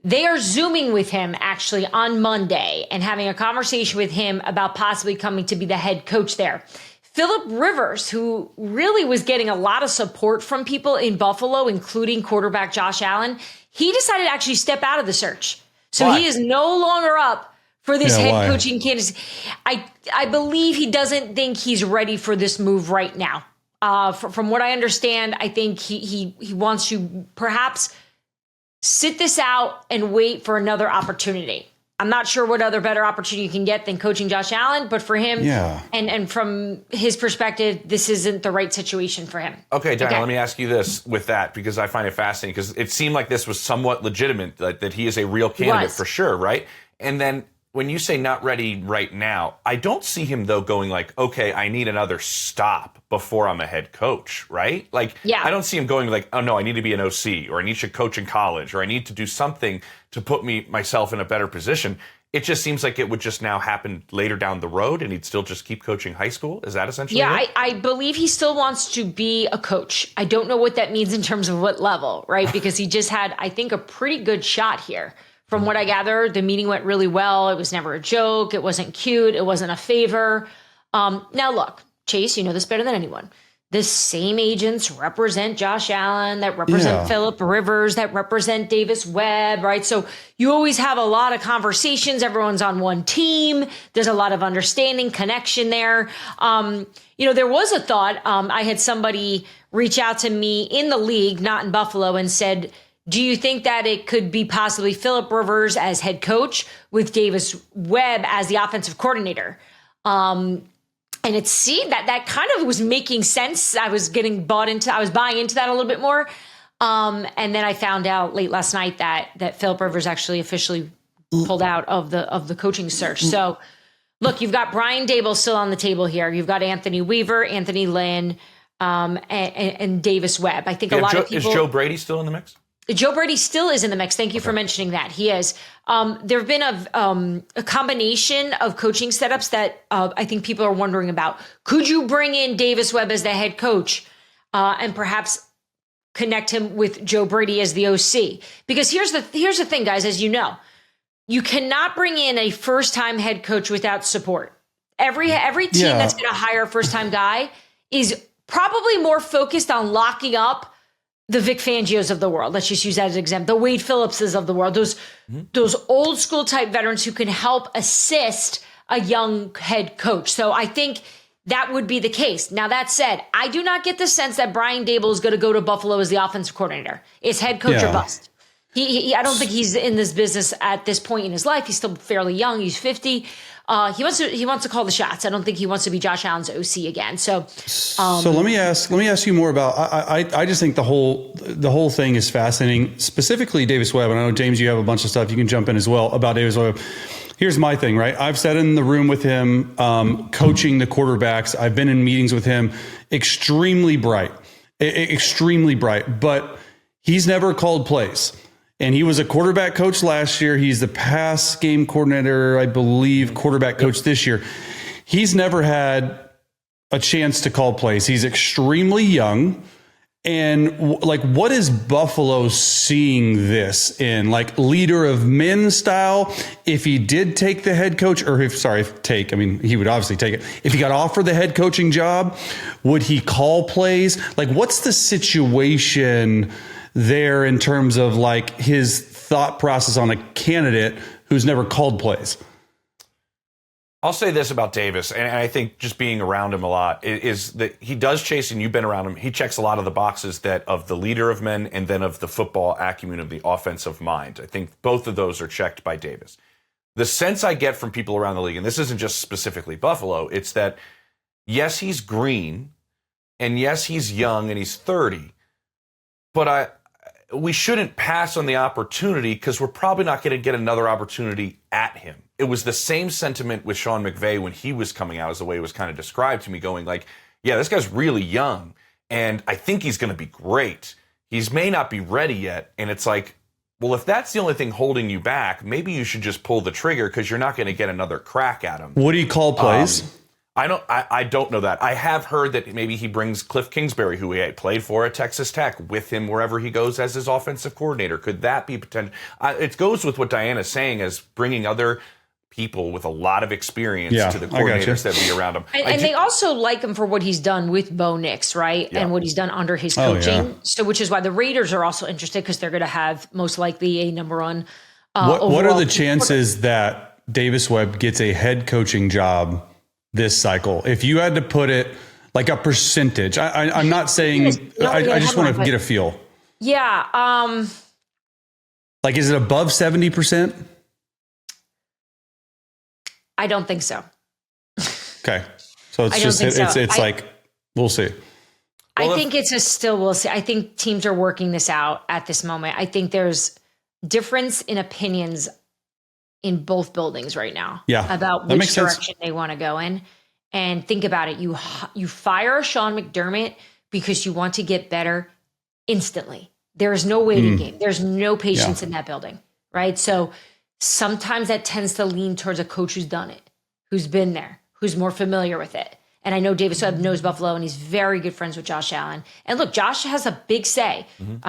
They are Zooming with him actually on Monday and having a conversation with him about possibly coming to be the head coach there. Philip Rivers, who really was getting a lot of support from people in Buffalo, including quarterback Josh Allen, he decided to actually step out of the search. So He is no longer up for this head coaching candidacy. I believe he doesn't think he's ready for this move right now. From what I understand, I think he wants to perhaps sit this out and wait for another opportunity. I'm not sure what other better opportunity you can get than coaching Josh Allen, but for him and from his perspective, this isn't the right situation for him. Okay, Dianna, let me ask you this with that, because I find it fascinating, because it seemed like this was somewhat legitimate, that he is a real candidate for sure, right? And then when you say not ready right now, I don't see him, though, going like, okay, I need another stop before I'm a head coach, right? Like, I don't see him going like, oh, no, I need to be an OC, or I need to coach in college, or I need to do something to put myself in a better position. It just seems like it would just now happen later down the road, and he'd still just keep coaching high school. Is that essentially it? I believe he still wants to be a coach. I don't know what that means in terms of what level, right? Because he just had, I think, a pretty good shot here. From what I gather, the meeting went really well. It was never a joke. It wasn't cute. It wasn't a favor. Now, look, Chase, you know this better than anyone. The same agents represent Josh Allen, that represent Philip Rivers, that represent Davis Webb, right? So you always have a lot of conversations. Everyone's on one team. There's a lot of understanding, connection there. There was a thought. I had somebody reach out to me in the league, not in Buffalo, and said, do you think that it could be possibly Philip Rivers as head coach with Davis Webb as the offensive coordinator? And it seemed that kind of was making sense. I was buying into that a little bit more. And then I found out late last night that Philip Rivers actually officially pulled out of the coaching search. So look, you've got Brian Daboll still on the table here. You've got Anthony Weaver, Anthony Lynn, and Davis Webb. I think a lot of people. Is Joe Brady still in the mix? Joe Brady still is in the mix. Thank you for mentioning that. He is. There have been a combination of coaching setups that I think people are wondering about. Could you bring in Davis Webb as the head coach and perhaps connect him with Joe Brady as the OC? Because here's the thing, guys, as you know, you cannot bring in a first-time head coach without support. Every team that's going to hire a first-time guy is probably more focused on locking up the Vic Fangios of the world. Let's just use that as an example. The Wade Phillipses of the world. Those old school type veterans who can help assist a young head coach. So I think that would be the case. Now, that said, I do not get the sense that Brian Daboll is going to go to Buffalo as the offensive coordinator. It's head coach or bust. I don't think he's in this business at this point in his life. He's still fairly young. He's 50. He wants to call the shots. I don't think he wants to be Josh Allen's OC again. So let me ask you more about. I just think the whole thing is fascinating. Specifically, Davis Webb. And I know, James, you have a bunch of stuff you can jump in as well about Davis Webb. Here's my thing, right? I've sat in the room with him, coaching the quarterbacks. I've been in meetings with him. Extremely bright, but he's never called plays. And he was a quarterback coach last year. He's the pass game coordinator, I believe, quarterback coach this year. He's never had a chance to call plays. He's extremely young. And like, what is Buffalo seeing this in? Like, leader of men style? If he did take the head coach, or I mean, he would obviously take it. If he got offered the head coaching job, would he call plays? Like, what's the situation there in terms of like his thought process on a candidate who's never called plays? I'll say this about Davis, and I think just being around him a lot is that he does chase, and you've been around him, he checks a lot of the boxes that of the leader of men and then of the football acumen of the offensive mind. I think both of those are checked by Davis. The sense I get from people around the league, and this isn't just specifically Buffalo, it's that yes, he's green, and yes, he's young, and he's 30, but we shouldn't pass on the opportunity because we're probably not going to get another opportunity at him. It was the same sentiment with Sean McVay when he was coming out, as the way it was kind of described to me, going like, yeah, this guy's really young, and I think he's going to be great. He may not be ready yet. And it's like, well, if that's the only thing holding you back, maybe you should just pull the trigger because you're not going to get another crack at him. Would he call plays? I don't know that. I have heard that maybe he brings Cliff Kingsbury, who he played for at Texas Tech, with him wherever he goes as his offensive coordinator. Could that be potential? It goes with what Diana's saying as bringing other people with a lot of experience to the coordinators that be around him. And they also like him for what he's done with Bo Nix, right? Yeah. And what he's done under his coaching. Yeah. So, which is why the Raiders are also interested, because they're going to have most likely a number one. What are the chances that Davis Webb gets a head coaching job this cycle? If you had to put it like a percentage, I'm not saying, I just want to get a feel. Yeah. Like, is it above 70%? I don't think so. Okay. So it's like, we'll see. I think it's a still we'll see. I think teams are working this out at this moment. I think there's difference in opinions in both buildings right now about which direction they want to go in. And think about it. You fire Sean McDermott because you want to get better instantly. There is no waiting game. There's no patience in that building, right? So sometimes that tends to lean towards a coach who's done it, who's been there, who's more familiar with it. And I know Davis Webb knows Buffalo, and he's very good friends with Josh Allen. And look, Josh has a big say. We talked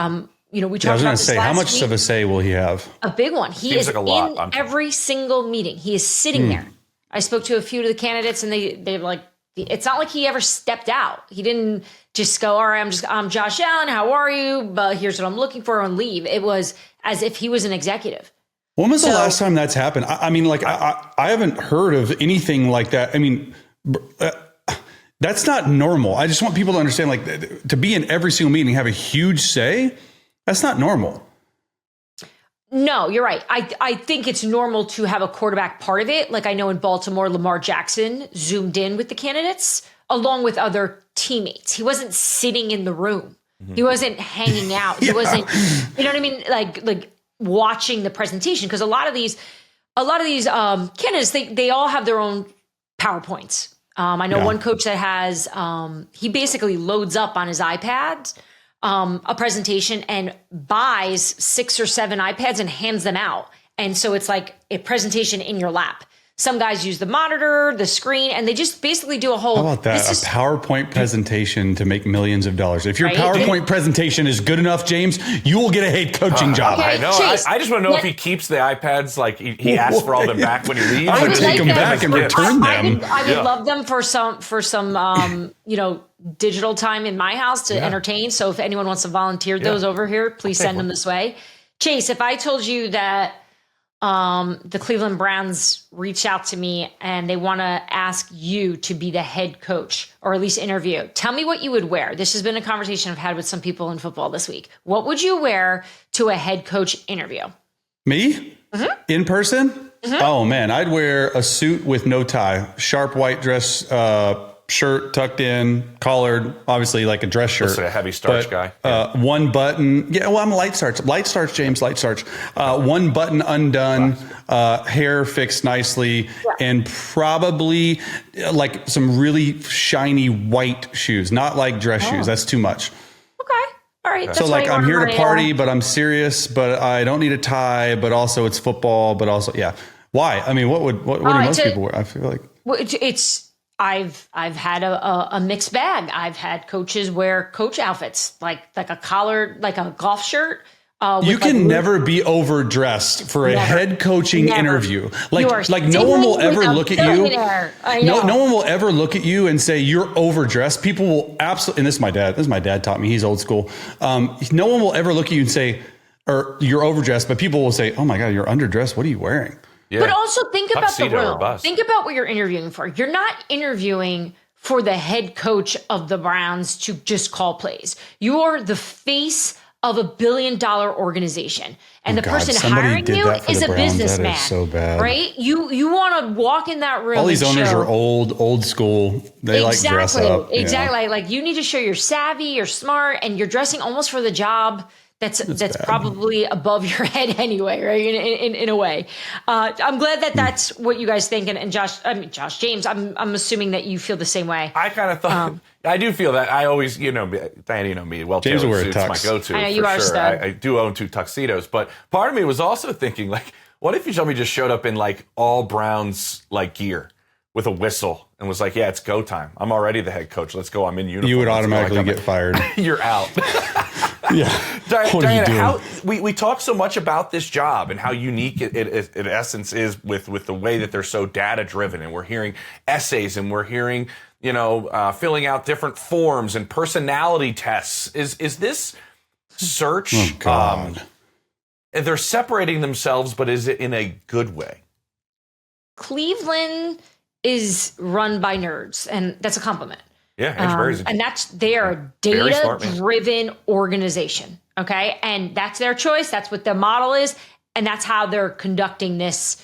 about this last week. How much of a say will he have? A big one. He is in every single meeting. He is sitting there. I spoke to a few of the candidates, and they're like, it's not like he ever stepped out. He didn't just go, all right, I'm Josh Allen. How are you? But here's what I'm looking for, and leave. It was as if he was an executive. When was the last time that's happened? I mean, like, I haven't heard of anything like that. I mean, that's not normal. I just want people to understand, like, to be in every single meeting and have a huge say, that's not normal. No, you're right. I think it's normal to have a quarterback part of it. Like, I know in Baltimore, Lamar Jackson zoomed in with the candidates along with other teammates. He wasn't sitting in the room. He wasn't hanging out. He wasn't, you know what I mean? Like watching the presentation. Because a lot of these candidates, they all have their own PowerPoints. I know one coach that has, he basically loads up on his iPad a presentation and buys 6 or 7 iPads and hands them out. And so it's like a presentation in your lap. Some guys use the monitor, the screen, and they just basically do a whole... How about that? A PowerPoint presentation to make millions of dollars. If your PowerPoint presentation is good enough, James, you will get a head coaching job. Okay, I know. Chase, I just want to know if he keeps the iPads, like he asks for all them back when he leaves. I would take them back and return them. I would love them for some digital time in my house to entertain. So if anyone wants to volunteer those over here, please send them this way. Chase, if I told you that the Cleveland Browns reached out to me and they want to ask you to be the head coach, or at least interview, tell me what you would wear. This has been a conversation I've had with some people in football this week. What would you wear to a head coach interview? Me? In person? Oh man, I'd wear a suit with no tie, sharp white dress, shirt tucked in, collared, obviously like a dress shirt. That's a heavy starch guy. One button. Yeah, well, I'm a light starch, James, light starch. One button undone, hair fixed nicely, and probably like some really shiny white shoes, not like dress shoes. That's too much. Okay. All right. So like I'm here to party, but I'm serious, but I don't need a tie, but also it's football, but also, Why? I mean, what do most people wear? I feel like. Well, it's I've had a mixed bag. I've had coaches wear coach outfits, like a collar, like a golf shirt. You can never be overdressed for a head coaching interview. Like no one will ever look at you. No one will ever look at you and say you're overdressed. People will absolutely, and this is my dad taught me. He's old school. No one will ever look at you and say, or you're overdressed, but people will say, oh my God, you're underdressed. What are you wearing? Yeah. But also think about the room. Think about what you're interviewing for. You're not interviewing for the head coach of the Browns to just call plays. You are the face of $1 billion organization. And the person hiring you is a businessman. That is so bad. Right? You want to walk in that room. All these owners are old school. They like dress up. Exactly. Like you need to show you're savvy, you're smart, and you're dressing almost for the job. That's probably above your head anyway, right? In a way. I'm glad that's what you guys think. And Josh James, I'm assuming that you feel the same way. I kind of thought, I do feel that. I always, Diana, you know me, well-tailored suits, my go-to. I know you are sure. stud. I do own 2 tuxedos, but part of me was also thinking, like, what if somebody just showed up in like all Browns like gear with a whistle and was like, yeah, it's go time. I'm already the head coach. Let's go. I'm in uniform. You would automatically get fired. You're out. Yeah. Diana, we talk so much about this job and how unique it in essence is with the way that they're so data driven, and we're hearing essays and we're hearing, filling out different forms and personality tests. Is this search? Oh, God. They're separating themselves, but is it in a good way? Cleveland is run by nerds, and that's a compliment. Yeah, and they are a data-driven organization, okay? And that's their choice. That's what their model is, and that's how they're conducting this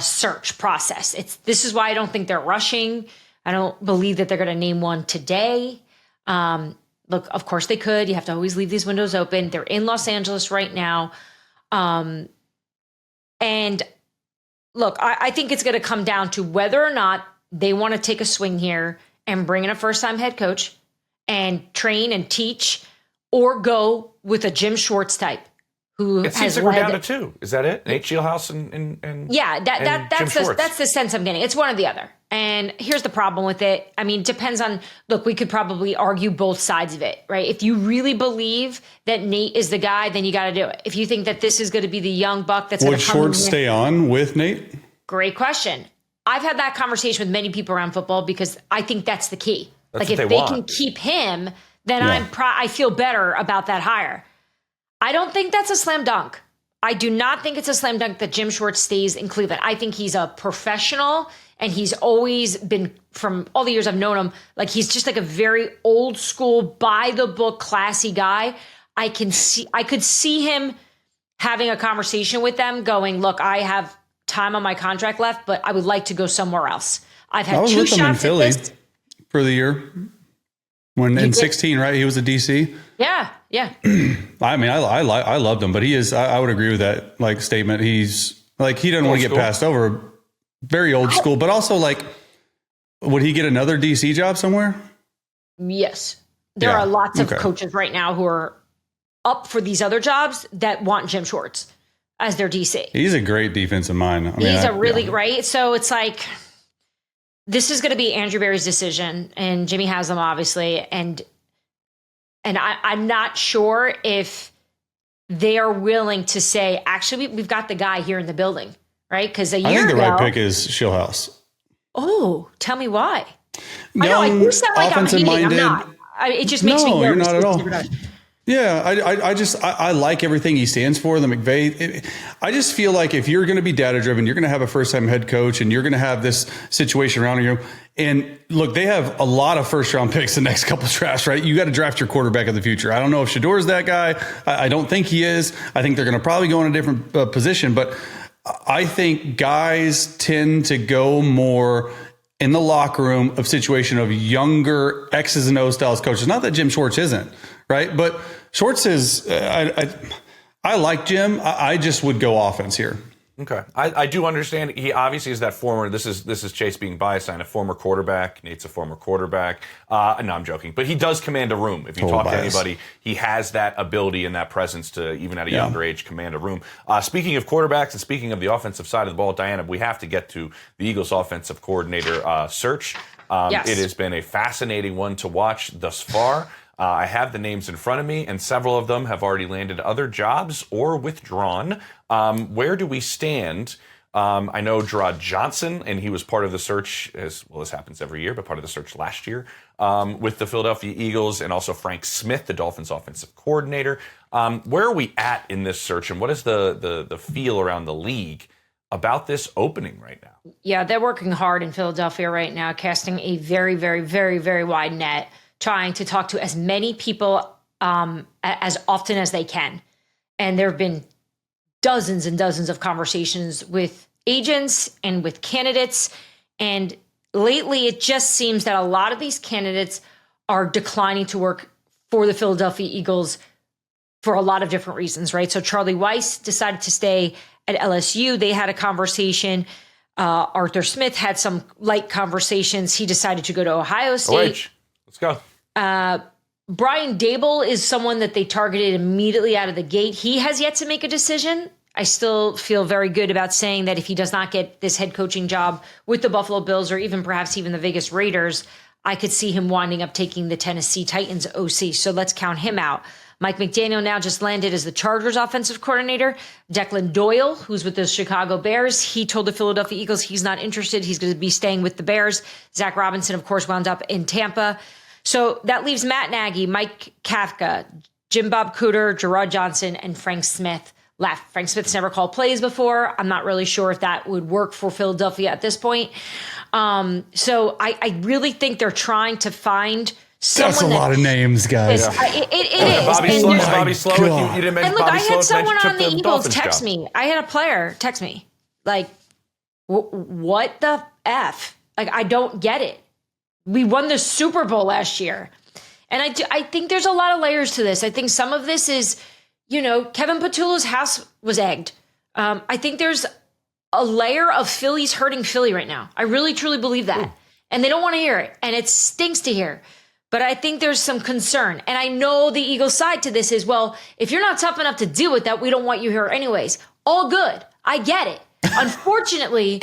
search process. This is why I don't think they're rushing. I don't believe that they're going to name one today. Look, of course they could. You have to always leave these windows open. They're in Los Angeles right now. And look, I think it's going to come down to whether or not they want to take a swing here and bring in a first-time head coach and train and teach, or go with a Jim Schwartz type who it seems like we're down to 2. Is that it? Nate Scheelhaus and yeah, that's the sense I'm getting. It's one or the other. And here's the problem with it. I mean, depends on. Look, we could probably argue both sides of it, right? If you really believe that Nate is the guy, then you got to do it. If you think that this is going to be the young buck that's going to come, would Schwartz stay on with Nate? Great question. I've had that conversation with many people around football because I think that's the key. That's like if they can keep him, then I feel better about that hire. I don't think that's a slam dunk. I do not think it's a slam dunk that Jim Schwartz stays in Cleveland. I think he's a professional, and he's always been, from all the years I've known him, like he's just like a very old school, by the book, classy guy. I could see him having a conversation with them going, look, I have time on my contract left, but I would like to go somewhere else. I've had 2 shots in Philly at this for the year when in 16, right? He was a DC. Yeah. I mean, I loved him, but he is. I would agree with that statement. He's like he doesn't want to get passed over. Very old school, but also would he get another DC job somewhere? Yes, there are lots of coaches right now who are up for these other jobs that want Jim Schwartz as their DC. He's a great defensive mind. He's right. So it's like, this is going to be Andrew Berry's decision, and Jimmy has them obviously. And I'm not sure if they are willing to say, actually, we've got the guy here in the building, right? Because I think the right pick is Scheelhaus. Oh, tell me why. I know, you sound like I'm hating. I'm not. It just makes me nervous. No, you're not at all. Yeah, I like everything he stands for. The McVay. I just feel like if you're going to be data driven, you're going to have a first time head coach, and you're going to have this situation around you. And look, they have a lot of first round picks the next couple of drafts, right? You got to draft your quarterback of the future. I don't know if Shador's that guy. I don't think he is. I think they're going to probably go in a different position, but I think guys tend to go more in the locker room of situation of younger X's and O's styles coaches. Not that Jim Schwartz isn't, right? But Schwartz is, I like Jim. I just would go offense here. Okay, I do understand. He obviously is that former. This is Chase being biased. A former quarterback. Nate's a former quarterback. No, I'm joking. But he does command a room. If you talk to anybody, he has that ability and that presence to, even at a younger age, command a room. Speaking of quarterbacks and speaking of the offensive side of the ball, Dianna, we have to get to the Eagles' offensive coordinator search. Yes. It has been a fascinating one to watch thus far. I have the names in front of me, and several of them have already landed other jobs or withdrawn. Where do we stand? I know Gerard Johnson, and he was part of the search, as well as happens every year, but part of the search last year with the Philadelphia Eagles, and also Frank Smith, the Dolphins offensive coordinator. Where are we at in this search, and what is the feel around the league about this opening right now? Yeah, they're working hard in Philadelphia right now, casting a very, very, very, very wide net, trying to talk to as many people as often as they can. And there have been dozens and dozens of conversations with agents and with candidates. And lately, it just seems that a lot of these candidates are declining to work for the Philadelphia Eagles for a lot of different reasons, right? So Charlie Weiss decided to stay at LSU. They had a conversation. Arthur Smith had some light conversations. He decided to go to Ohio State. Let's go. Brian Dable is someone that they targeted immediately out of the gate. He has yet to make a decision. I still feel very good about saying that if he does not get this head coaching job with the Buffalo Bills or perhaps even the Vegas Raiders, I could see him winding up taking the Tennessee Titans OC. So let's count him out. Mike McDaniel now just landed as the Chargers offensive coordinator. Declan Doyle, who's with the Chicago Bears, he told the Philadelphia Eagles he's not interested. He's going to be staying with the Bears. Zach Robinson, of course, wound up in Tampa. So that leaves Matt Nagy, Mike Kafka, Jim Bob Cooter, Gerard Johnson, and Frank Smith left. Frank Smith's never called plays before. I'm not really sure if that would work for Philadelphia at this point. So I really think they're trying to find someone. That's a lot of names, guys. It is. Bobby Slow. You didn't mention and look, Bobby I had someone on the Eagles Dolphins text job. me. I had a player text me, like, what the F? Like, I don't get it. We won the Super Bowl last year. And I think there's a lot of layers to this. I think some of this is, Kevin Patullo's house was egged. I think there's a layer of Philly's hurting Philly right now. I really, truly believe that. And they don't want to hear it. And it stinks to hear. But I think there's some concern. And I know the Eagles side to this is, well, if you're not tough enough to deal with that, we don't want you here anyways. All good. I get it. Unfortunately,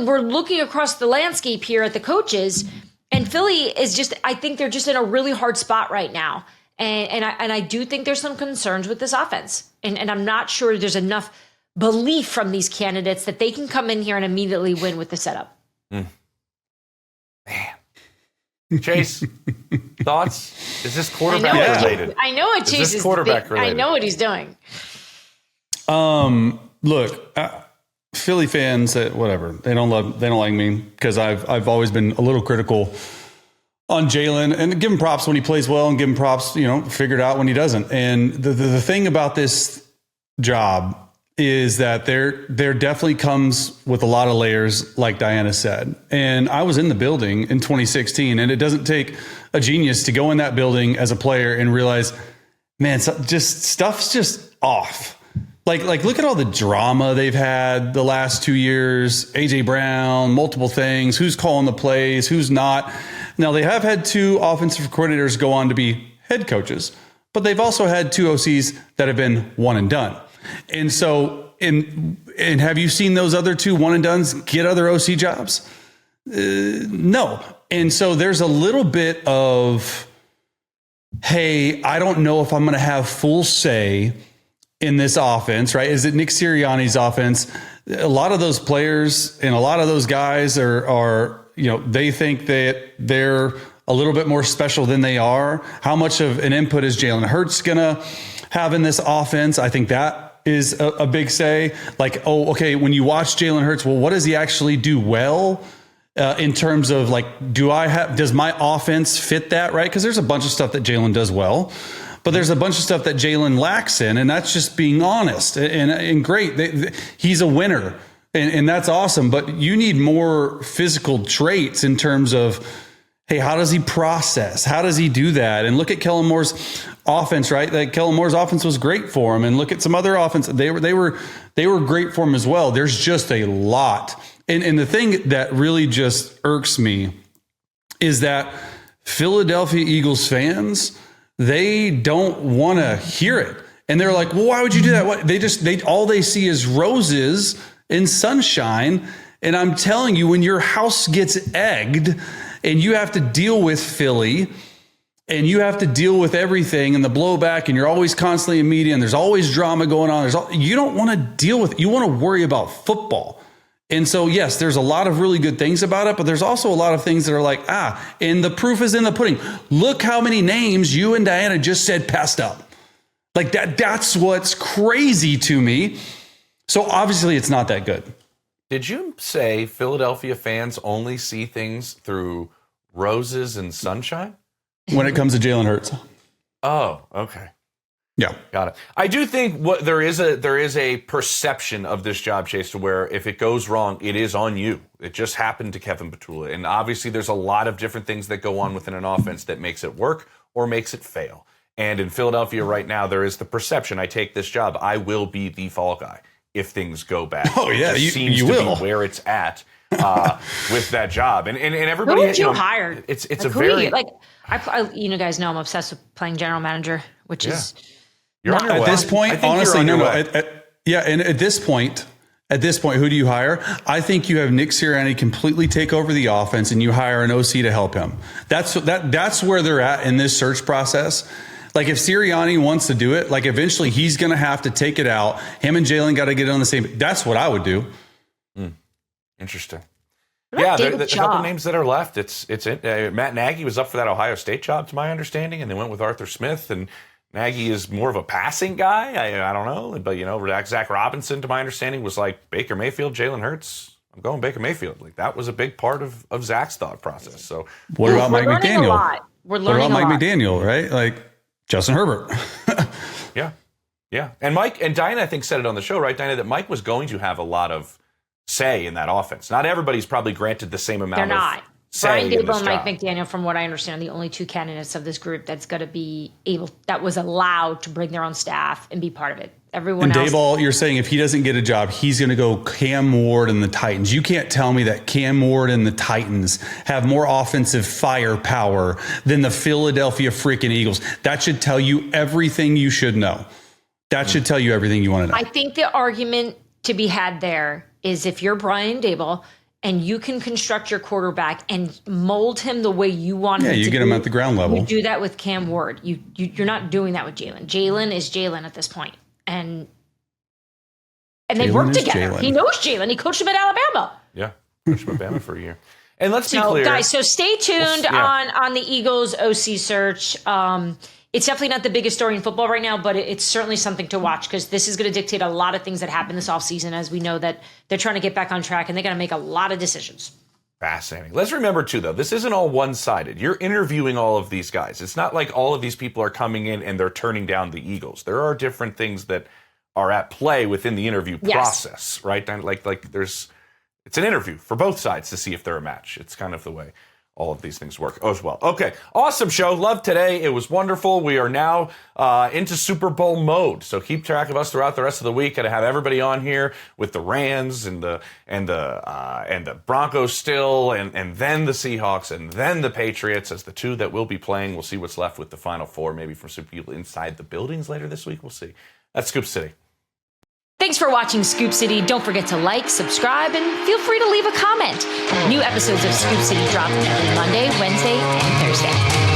we're looking across the landscape here at the coaches, and Philly is I think they're just in a really hard spot right now. And I do think there's some concerns with this offense. And I'm not sure there's enough belief from these candidates that they can come in here and immediately win with the setup. Man. Chase, thoughts? Is this quarterback related? I know what Chase is quarterback related. I know what he's doing. Look, Philly fans, whatever, they don't like me because I've always been a little critical on Jalen, and give him props when he plays well, and give him props, figure it out when he doesn't. And the thing about this job is that there definitely comes with a lot of layers, like Dianna said. And I was in the building in 2016, and it doesn't take a genius to go in that building as a player and realize, man, stuff's just off. Like look at all the drama they've had the last 2 years. AJ Brown, multiple things. Who's calling the plays? Who's not? Now they have had 2 offensive coordinators go on to be head coaches, but they've also had 2 OCs that have been one and done. And so, and have you seen those other 2 one and dones get other OC jobs? No. And so there's a little bit of, hey, I don't know if I'm going to have full say in this offense, right? Is it Nick Sirianni's offense? A lot of those players and a lot of those guys are they think that they're a little bit more special than they are. How much of an input is Jalen Hurts going to have in this offense? I think that is a big say. Like, oh, okay, when you watch Jalen Hurts, well, what does he actually do well in terms of does my offense fit that, right? Because there's a bunch of stuff that Jalen does well, but there's a bunch of stuff that Jalen lacks in, and that's just being honest and great. He's a winner, and that's awesome, but you need more physical traits in terms of, hey, how does he process? How does he do that? And look at Kellen Moore's offense, right? Like Kellen Moore's offense was great for him. And look at some other offense. They were great for him as well. There's just a lot. And the thing that really just irks me is that Philadelphia Eagles fans, they don't want to hear it. And they're like, well, why would you do that? What? All they see is roses and sunshine. And I'm telling you, when your house gets egged and you have to deal with Philly and you have to deal with everything and the blowback and you're always constantly in media and there's always drama going on, you don't want to deal with it. You want to worry about football. And so, yes, there's a lot of really good things about it, but there's also a lot of things that are like, and the proof is in the pudding. Look how many names you and Dianna just said passed up. Like that's what's crazy to me. So obviously it's not that good. Did you say Philadelphia fans only see things through roses and sunshine? When it comes to Jalen Hurts. Oh, okay. Yeah. Got it. I do think there is a perception of this job, Chase, to where if it goes wrong, it is on you. It just happened to Kevin Petula. And obviously there's a lot of different things that go on within an offense that makes it work or makes it fail. And in Philadelphia right now, there is the perception, I take this job, I will be the fall guy if things go bad. Oh, yeah, it seems you to will. be where it's at with that job. And everybody... Who would you hire? It's like, a very... I you guys know I'm obsessed with playing general manager, which is... You're on your at way. this point, honestly, no. And at this point, who do you hire? I think you have Nick Sirianni completely take over the offense, and you hire an OC to help him. That's where they're at in this search process. Like if Sirianni wants to do it, like eventually he's going to have to take it out. Him and Jalen got to get on the same. That's what I would do. Interesting. Yeah, there's a couple names that are left. It's Matt Nagy was up for that Ohio State job, to my understanding, and they went with Arthur Smith. And Nagy is more of a passing guy. I don't know, but Zach Robinson, to my understanding, was like Baker Mayfield, Jalen Hurts. I'm going Baker Mayfield. Like that was a big part of Zach's thought process. So what about Mike McDaniel? We're learning Mike McDaniel, right? Like Justin Herbert. Yeah. And Mike and Dianna, I think, said it on the show, right, Dianna, that Mike was going to have a lot of say in that offense. Not everybody's probably granted the same amount of say. Brian in Dable this and Mike job. McDaniel, from what I understand, are the only two candidates of this group that's going to be that was allowed to bring their own staff and be part of it. Everyone else. Daboll, you're saying if he doesn't get a job, he's going to go Cam Ward and the Titans. You can't tell me that Cam Ward and the Titans have more offensive firepower than the Philadelphia freaking Eagles. That should tell you everything you should know. That should tell you everything you want to know. I think the argument to be had there is if you're Brian Dable and you can construct your quarterback and mold him the way you want him to. Yeah, you get him at the ground level. You do that with Cam Ward. You're not doing that with Jalen. Jalen is Jalen at this point. And they work together. Jalen. He knows Jalen. He coached him at Alabama. Yeah, coached him at Alabama for a year. And let's be clear. Guys, so stay tuned on the Eagles OC search. It's definitely not the biggest story in football right now, but it's certainly something to watch because this is going to dictate a lot of things that happen this offseason, as we know that they're trying to get back on track and they're going to make a lot of decisions. Fascinating. Let's remember, too, though, this isn't all one-sided. You're interviewing all of these guys. It's not like all of these people are coming in and they're turning down the Eagles. There are different things that are at play within the interview process, right? Like it's an interview for both sides to see if they're a match. It's kind of the way all of these things work as well. Okay, awesome show. Loved today. It was wonderful. We are now into Super Bowl mode, so keep track of us throughout the rest of the week. Got to have everybody on here with the Rams and the Broncos still, and then the Seahawks, and then the Patriots as the two that will be playing. We'll see what's left with the Final Four, maybe from some people inside the buildings later this week. We'll see. That's Scoop City. Thanks for watching Scoop City. Don't forget to like, subscribe, and feel free to leave a comment. New episodes of Scoop City drop every Monday, Wednesday, and Thursday.